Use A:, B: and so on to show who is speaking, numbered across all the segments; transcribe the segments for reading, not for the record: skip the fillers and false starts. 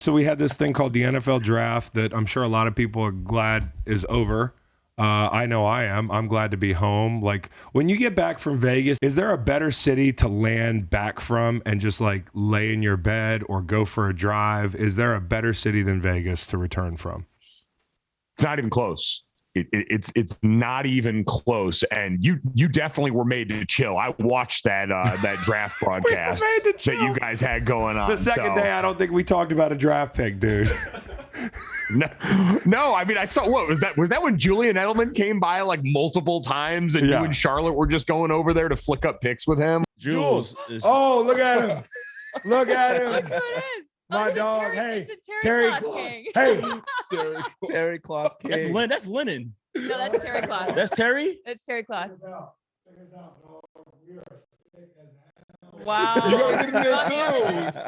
A: So we had this thing called the NFL draft that I'm sure a lot of people are glad is over. I know I am. I'm glad to be home. Like, when you get back from Vegas, is there a better city to land back from and just like lay in your bed or go for a drive? Is there a better city than Vegas to return from?
B: It's not even close. It's not even close, and you definitely were made to chill. I watched that draft broadcast that you guys had going on.
A: The second day, I don't think we talked about a draft pick, dude.
B: No. I mean, I saw what was that? Was that when Julian Edelman came by like multiple times, and you and Charlotte were just going over there to flick up picks with him?
A: Jules. Oh, look at him! Look at him!
C: Look who it is.
A: My dog. Hey, Terry Clark. Hey,
D: Terry Clark.
E: That's Lennon.
C: No, that's Terry Clark.
E: That's Terry?
C: It's Terry Clark.
D: Wow. You gotta get in there too.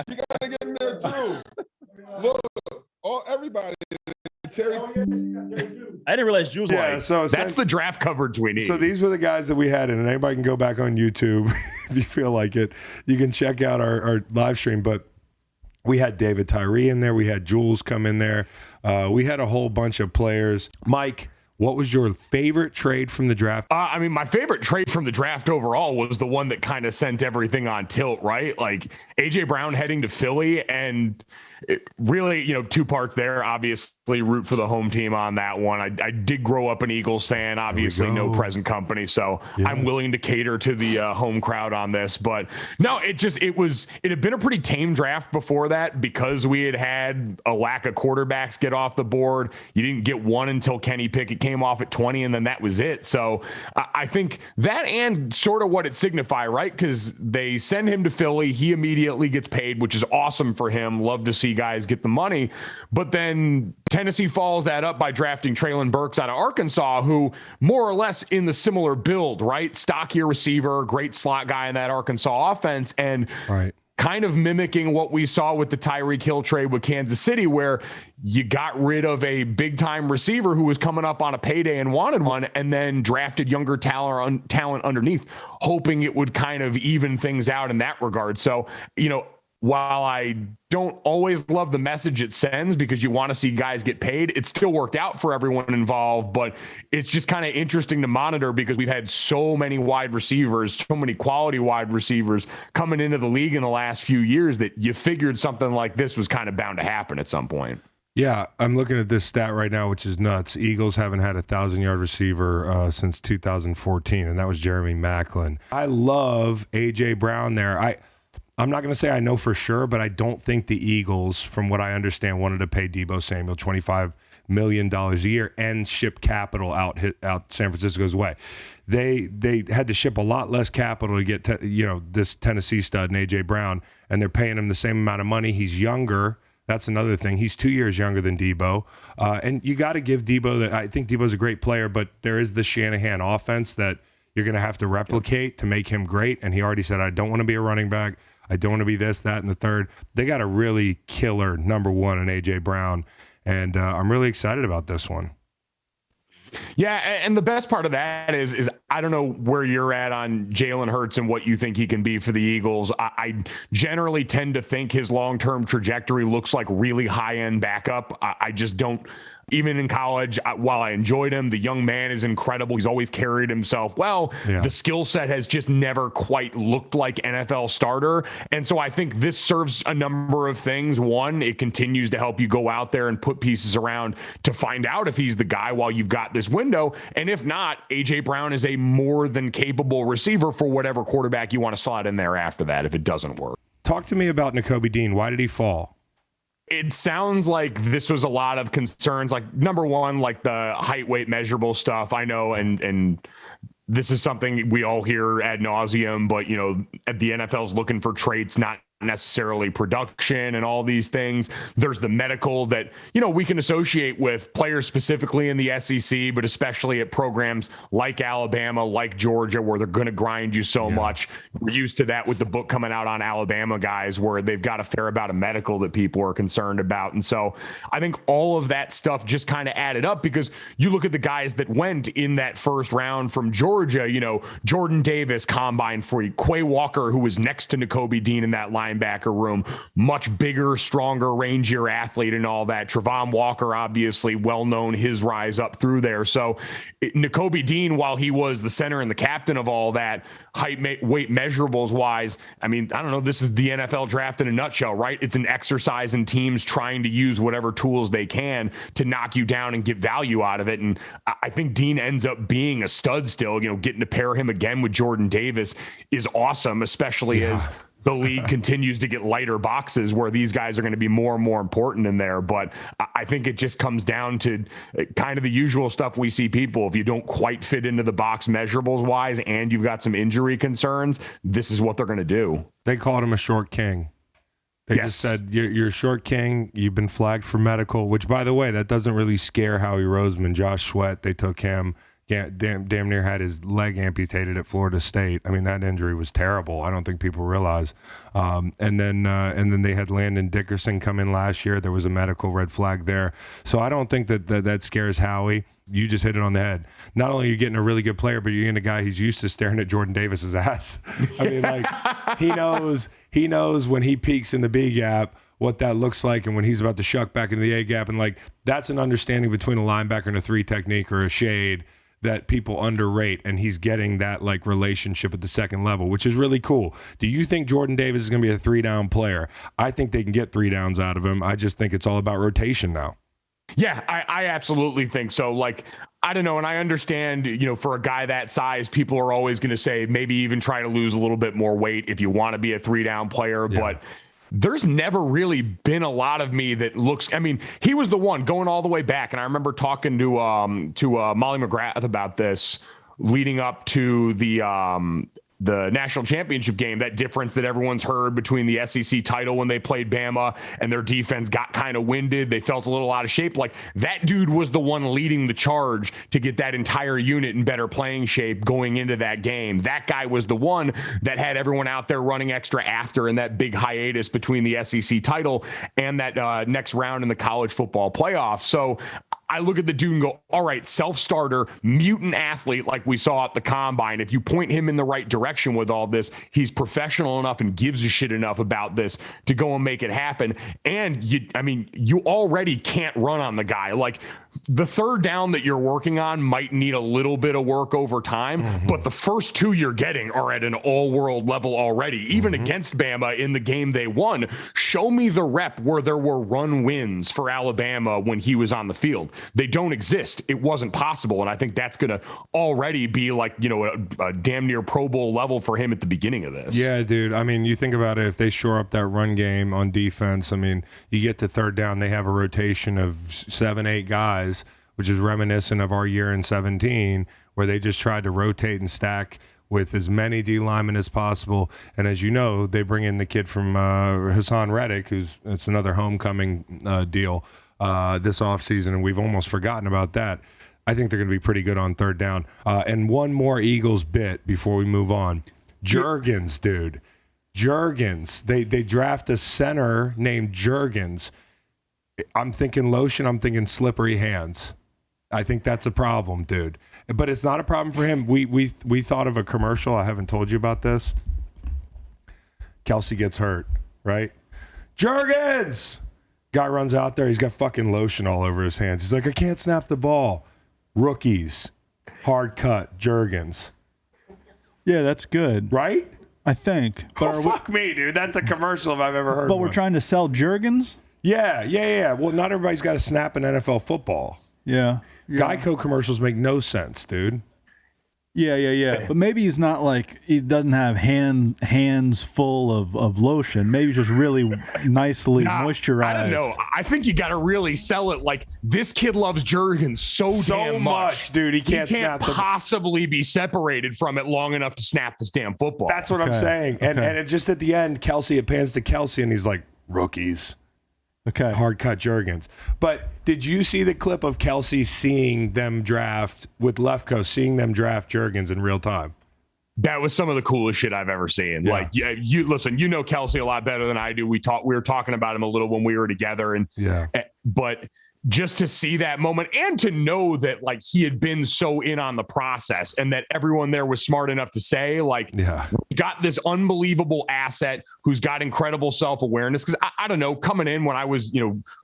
D: You gotta get in there too. Look, everybody. Terry.
E: I didn't realize Jules.
A: Yeah, so
B: that's the draft coverage we need.
A: So these were the guys that we had, and anybody can go back on YouTube if you feel like it. You can check out our live stream, but we had David Tyree in there. We had Jules come in there. We had a whole bunch of players. Mike, what was your favorite trade from the draft?
B: I mean, my favorite trade from the draft overall was the one that kind of sent everything on tilt, right? Like A.J. Brown heading to Philly, and really, two parts there. Obviously, root for the home team on that one. I did grow up an Eagles fan, obviously no present company, so I'm willing to cater to the home crowd on this. But no, it had been a pretty tame draft before that because we had a lack of quarterbacks get off the board. You didn't get one until Kenny Pickett came off at 20, and then that was it. So I think that and sort of what it signified, right? Because they send him to Philly, he immediately gets paid, which is awesome for him. Love to see guys get the money. But then Tennessee follows that up by drafting Treylon Burks out of Arkansas, who more or less in the similar build, right? Stockier receiver, great slot guy in that Arkansas offense, and kind of mimicking what we saw with the Tyreek Hill trade with Kansas City, where you got rid of a big-time receiver who was coming up on a payday and wanted one, and then drafted younger talent underneath, hoping it would kind of even things out in that regard. So, while I don't always love the message it sends because you want to see guys get paid, it still worked out for everyone involved. But it's just kind of interesting to monitor because we've had so many wide receivers, so many quality wide receivers coming into the league in the last few years that you figured something like this was kind of bound to happen at some point.
A: Yeah, I'm looking at this stat right now, which is nuts. Eagles haven't had a 1,000-yard receiver since 2014, and that was Jeremy Maclin. I love A.J. Brown there. I'm not going to say I know for sure, but I don't think the Eagles, from what I understand, wanted to pay Deebo Samuel $25 million a year and ship capital out San Francisco's way. They had to ship a lot less capital to get this Tennessee stud and A.J. Brown, and they're paying him the same amount of money. He's younger. That's another thing. He's 2 years younger than Deebo. And you got to give Deebo that. I think Deebo's a great player, but there is the Shanahan offense that you're going to have to replicate to make him great. And he already said, I don't want to be a running back. I don't want to be this, that, and the third. They got a really killer number one in A.J. Brown, and I'm really excited about this one.
B: Yeah, and the best part of that is I don't know where you're at on Jalen Hurts and what you think he can be for the Eagles. I generally tend to think his long-term trajectory looks like really high-end backup. I just don't. Even in college, while I enjoyed him, the young man is incredible. He's always carried himself well. Yeah. The skill set has just never quite looked like NFL starter. And so I think this serves a number of things. One, it continues to help you go out there and put pieces around to find out if he's the guy while you've got this window. And if not, A.J. Brown is a more than capable receiver for whatever quarterback you want to slot in there after that if it doesn't work.
A: Talk to me about Nakobe Dean. Why did he fall?
B: It sounds like this was a lot of concerns. Like, number one, like the height, weight, measurable stuff. I know, and this is something we all hear ad nauseum, but, the NFL's looking for traits, not necessarily production and all these things. There's the medical that, we can associate with players specifically in the SEC, but especially at programs like Alabama, like Georgia, where they're going to grind you so much. We're used to that with the book coming out on Alabama guys, where they've got a fair amount of medical that people are concerned about. And so I think all of that stuff just kind of added up, because you look at the guys that went in that first round from Georgia, Jordan Davis, combine freak, Quay Walker, who was next to Nakobe Dean in that line linebacker room. Much bigger, stronger, rangier athlete and all that. Trevon Walker, obviously well known, his rise up through there. So Nakobe Dean, while he was the center and the captain of all that, height, weight measurables wise, I mean, I don't know, this is the NFL draft in a nutshell, right? It's an exercise in teams trying to use whatever tools they can to knock you down and get value out of it. And I think Dean ends up being a stud still. You know, getting to pair him again with Jordan Davis is awesome, especially as the league continues to get lighter boxes where these guys are going to be more and more important in there. But I think it just comes down to kind of the usual stuff we see people. If you don't quite fit into the box measurables wise and you've got some injury concerns, this is what they're going to do.
A: They called him a short king. They just said, you're a short king. You've been flagged for medical, which, by the way, that doesn't really scare Howie Roseman. Josh Sweat, they took him. Damn near had his leg amputated at Florida State. I mean, that injury was terrible. I don't think people realize. And then they had Landon Dickerson come in last year. There was a medical red flag there. So I don't think that scares Howie. You just hit it on the head. Not only are you getting a really good player, but you're getting a guy who's used to staring at Jordan Davis's ass. I mean, like he knows when he peaks in the B gap what that looks like, and when he's about to shuck back into the A gap, and like that's an understanding between a linebacker and a three technique or a shade that people underrate, and he's getting that like relationship at the second level, which is really cool. Do you think Jordan Davis is going to be a 3-down player? I think they can get 3 downs out of him. I just think it's all about rotation now.
B: Yeah, I absolutely think so. Like, I don't know. And I understand, you know, for a guy that size, people are always going to say maybe even try to lose a little bit more weight if you want to be a 3-down player. Yeah. But there's never really been a lot of me that looks, I mean, he was the one going all the way back. And I remember talking to Molly McGrath about this leading up to the national championship game, that difference that everyone's heard between the SEC title when they played Bama and their defense got kind of winded. They felt a little out of shape. Like, that dude was the one leading the charge to get that entire unit in better playing shape going into that game. That guy was the one that had everyone out there running extra after in that big hiatus between the SEC title and that next round in the college football playoff. So I look at the dude and go, all right, self-starter, mutant athlete like we saw at the combine. If you point him in the right direction with all this, he's professional enough and gives a shit enough about this to go and make it happen. And you already can't run on the guy. Like, the third down that you're working on might need a little bit of work over time, but the first 2 you're getting are at an all-world level already. Even against Bama in the game they won, show me the rep where there were run wins for Alabama when he was on the field. They don't exist. It wasn't possible. And I think that's going to already be like, you know, a damn near Pro Bowl level for him at the beginning of this.
A: Yeah, dude. I mean, you think about it, if they shore up that run game on defense, I mean, you get to third down, they have a rotation of 7-8 guys, which is reminiscent of our year in 17, where they just tried to rotate and stack with as many D linemen as possible. And as you know, they bring in the kid from Hassan Reddick, it's another homecoming deal this offseason, and we've almost forgotten about that. I think they're going to be pretty good on third down. And one more Eagles bit before we move on. Juergens, dude. Juergens. They draft a center named Juergens. I'm thinking lotion. I'm thinking slippery hands. I think that's a problem, dude. But it's not a problem for him. We thought of a commercial. I haven't told you about this. Kelsey gets hurt, right? Juergens! Guy runs out there. He's got fucking lotion all over his hands. He's like, I can't snap the ball. Rookies. Hard cut. Juergens.
F: Yeah, that's good.
A: Right?
F: I think.
A: But fuck me, dude. That's a commercial if I've ever heard
F: But
A: one.
F: we're trying to sell Juergens?
A: Yeah. Well, not everybody's got to snap in NFL football.
F: Yeah.
A: Geico commercials make no sense, dude.
F: Yeah. But maybe he's not like, he doesn't have hands full of lotion. Maybe he's just really nicely moisturized.
B: I don't know. I think you got to really sell it like, this kid loves Juergens so damn much,
A: dude. He can't
B: possibly be separated from it long enough to snap this damn football.
A: That's what I'm saying. And it just at the end, it pans to Kelsey, and he's like, rookies.
F: Okay.
A: Hard cut Juergens. But did you see the clip of Kelsey seeing them draft with Lefko, seeing them draft Juergens in real time?
B: That was some of the coolest shit I've ever seen. Yeah. Like, you listen, you know Kelsey a lot better than I do. We were talking about him a little when we were together, but just to see that moment and to know that like he had been so in on the process and that everyone there was smart enough to say like,
A: Yeah,
B: we've got this unbelievable asset who's got incredible self-awareness. Cause I don't know, coming in when I was,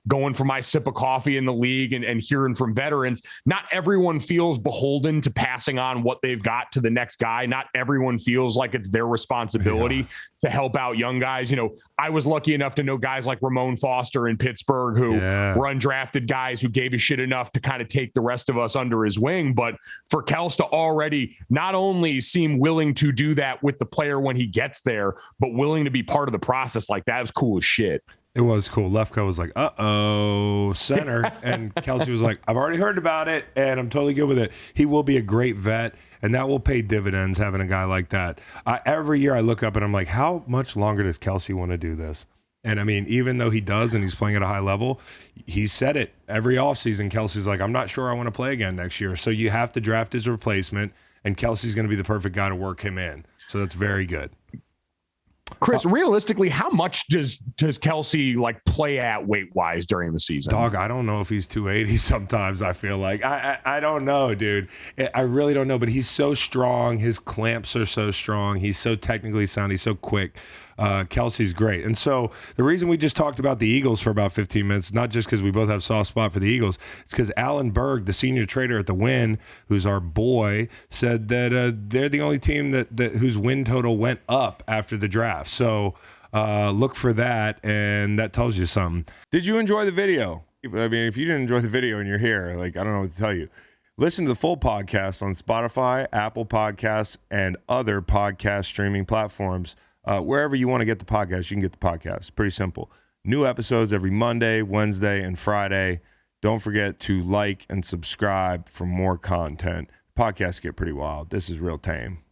B: going for my sip of coffee in the league and hearing from veterans, not everyone feels beholden to passing on what they've got to the next guy. Not everyone feels like it's their responsibility to help out young guys. I was lucky enough to know guys like Ramon Foster in Pittsburgh who were undrafted guys who gave a shit enough to kind of take the rest of us under his wing. But for Kels to already not only seem willing to do that with the player when he gets there, but willing to be part of the process, like that was cool as shit.
A: it was cool. Lefko was like, uh-oh, center. And Kelsey was like, I've already heard about it, and I'm totally good with it. He will be a great vet, and that will pay dividends, having a guy like that. Every year I look up, and I'm like, how much longer does Kelsey want to do this? And, I mean, even though he does and he's playing at a high level, he said it every offseason. Kelsey's like, I'm not sure I want to play again next year. So you have to draft his replacement, and Kelsey's going to be the perfect guy to work him in. So that's very good.
B: Chris, realistically, how much does Kelsey like play at weight wise during the season?
A: Dog, I don't know if he's 280 sometimes. I feel like I don't know, dude. I really don't know, but he's so strong. His clamps are so strong. He's so technically sound. He's so quick. Kelsey's great. And so the reason we just talked about the Eagles for about 15 minutes, not just because we both have soft spot for the Eagles, it's because Alan Berg, the senior trader at the Win, who's our boy, said that they're the only team that whose win total went up after the draft. So look for that, and that tells you something. Did you enjoy the video? I mean, if you didn't enjoy the video and you're here, like, I don't know what to tell you. Listen to the full podcast on Spotify, Apple Podcasts, and other podcast streaming platforms. Wherever you want to get the podcast, you can get the podcast. Pretty simple. New episodes every Monday, Wednesday, and Friday. Don't forget to like and subscribe for more content. Podcasts get pretty wild. This is real tame.